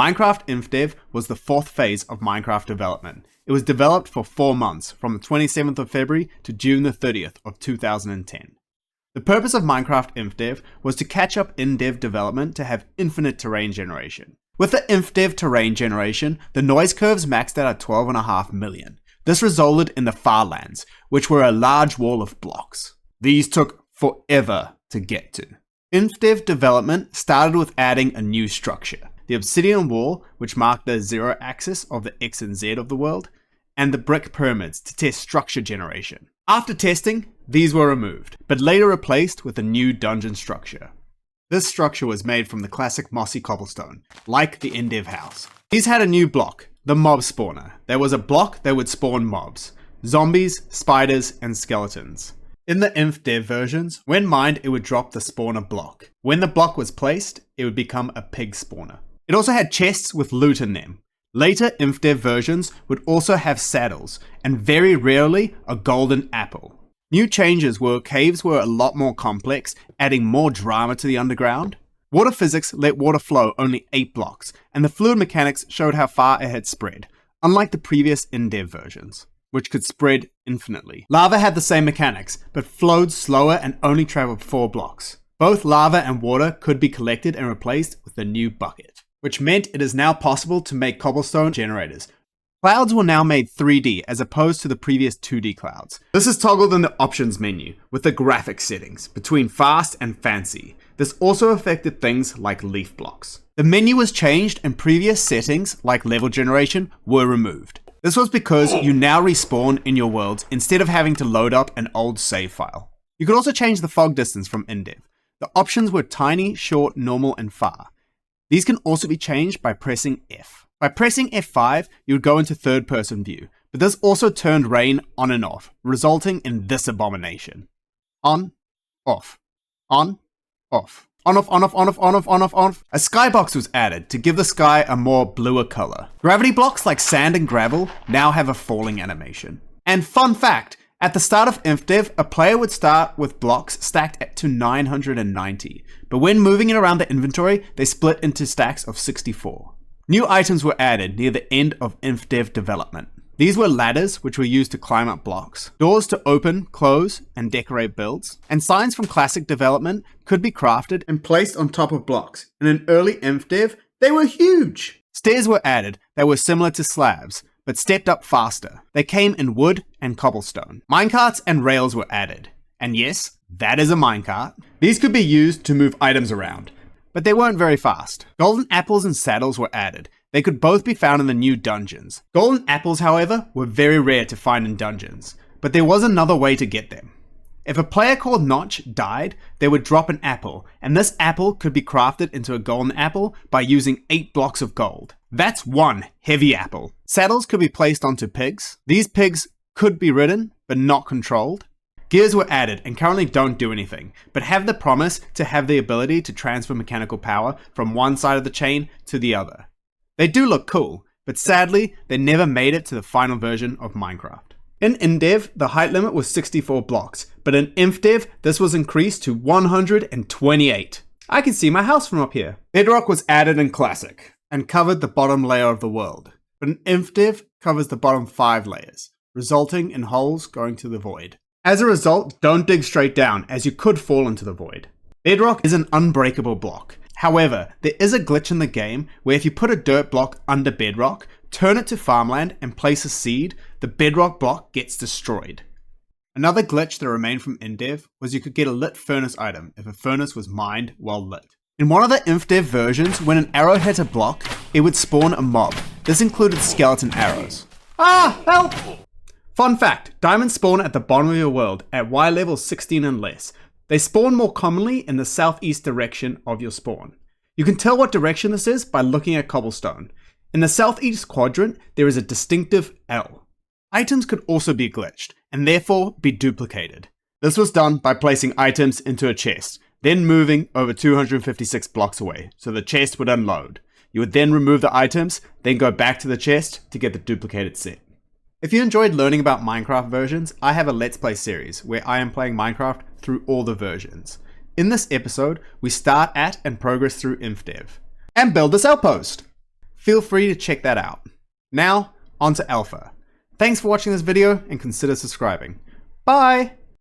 Minecraft Infdev was the fourth phase of Minecraft development. It was developed for 4 months, from the 27th of February to June the 30th of 2010. The purpose of Minecraft Infdev was to catch up Indev development to have infinite terrain generation. With the Infdev terrain generation, the noise curves maxed out at 12.5 million. This resulted in the Farlands, which were a large wall of blocks. These took forever to get to. Infdev development started with adding a new structure: the obsidian wall, which marked the zero axis of the X and Z of the world, and the brick pyramids to test structure generation. After testing, these were removed, but later replaced with a new dungeon structure. This structure was made from the classic mossy cobblestone, like the Indev house. These had a new block, the mob spawner. There was a block that would spawn mobs: zombies, spiders, and skeletons. In the Infdev versions, when mined, it would drop the spawner block. When the block was placed, it would become a pig spawner. It also had chests with loot in them. Later Infdev versions would also have saddles, and very rarely a golden apple. New changes were caves were a lot more complex, adding more drama to the underground. Water physics let water flow only 8 blocks, and the fluid mechanics showed how far it had spread, unlike the previous Indev versions, which could spread infinitely. Lava had the same mechanics, but flowed slower and only traveled 4 blocks. Both lava and water could be collected and replaced with a new bucket, which meant it is now possible to make cobblestone generators. Clouds were now made 3D as opposed to the previous 2D clouds. This is toggled in the options menu with the graphic settings between fast and fancy. This also affected things like leaf blocks. The menu was changed and previous settings like level generation were removed. This was because you now respawn in your worlds instead of having to load up an old save file. You could also change the fog distance from Indev. The options were tiny, short, normal, and far. These can also be changed by pressing F. By pressing F5, you would go into third person view, but this also turned rain on and off, resulting in this abomination. On, off, on, off. On off, on off, on off, on off, on off, on off. A skybox was added to give the sky a more bluer color. Gravity blocks like sand and gravel now have a falling animation. And fun fact, at the start of Infdev, a player would start with blocks stacked to 990, but when moving it around the inventory, they split into stacks of 64. New items were added near the end of Infdev development. These were ladders, which were used to climb up blocks, doors to open, close, and decorate builds, and signs from classic development could be crafted and placed on top of blocks. In early Infdev, they were huge! Stairs were added that were similar to slabs, but stepped up faster. They came in wood and cobblestone. Minecarts and rails were added. And yes, that is a minecart. These could be used to move items around, but they weren't very fast. Golden apples and saddles were added. They could both be found in the new dungeons. Golden apples, however, were very rare to find in dungeons, but there was another way to get them. If a player called Notch died, they would drop an apple, and this apple could be crafted into a golden apple by using 8 blocks of gold. That's 1 heavy apple. Saddles could be placed onto pigs. These pigs could be ridden, but not controlled. Gears were added and currently don't do anything, but have the promise to have the ability to transfer mechanical power from one side of the chain to the other. They do look cool, but sadly, they never made it to the final version of Minecraft. In Indev, the height limit was 64 blocks, but in Infdev, this was increased to 128. I can see my house from up here. Bedrock was added in Classic and covered the bottom layer of the world, but in Infdev covers the bottom 5 layers, resulting in holes going to the void. As a result, don't dig straight down, as you could fall into the void. Bedrock is an unbreakable block. However, there is a glitch in the game where if you put a dirt block under bedrock, turn it to farmland, and place a seed, the bedrock block gets destroyed. Another glitch that remained from Infdev was you could get a lit furnace item if a furnace was mined while lit. In one of the Infdev versions, when an arrow hit a block, it would spawn a mob. This included skeleton arrows. Ah, help! Fun fact, diamonds spawn at the bottom of your world at Y level 16 and less. They spawn more commonly in the southeast direction of your spawn. You can tell what direction this is by looking at cobblestone. In the southeast quadrant, there is a distinctive L. Items could also be glitched, and therefore be duplicated. This was done by placing items into a chest, then moving over 256 blocks away, so the chest would unload. You would then remove the items, then go back to the chest to get the duplicated set. If you enjoyed learning about Minecraft versions, I have a Let's Play series where I am playing Minecraft through all the versions. In this episode, we start at and progress through Infdev. And build this outpost! feel free to check that out. Now, on to alpha. Thanks for watching this video and consider subscribing. Bye!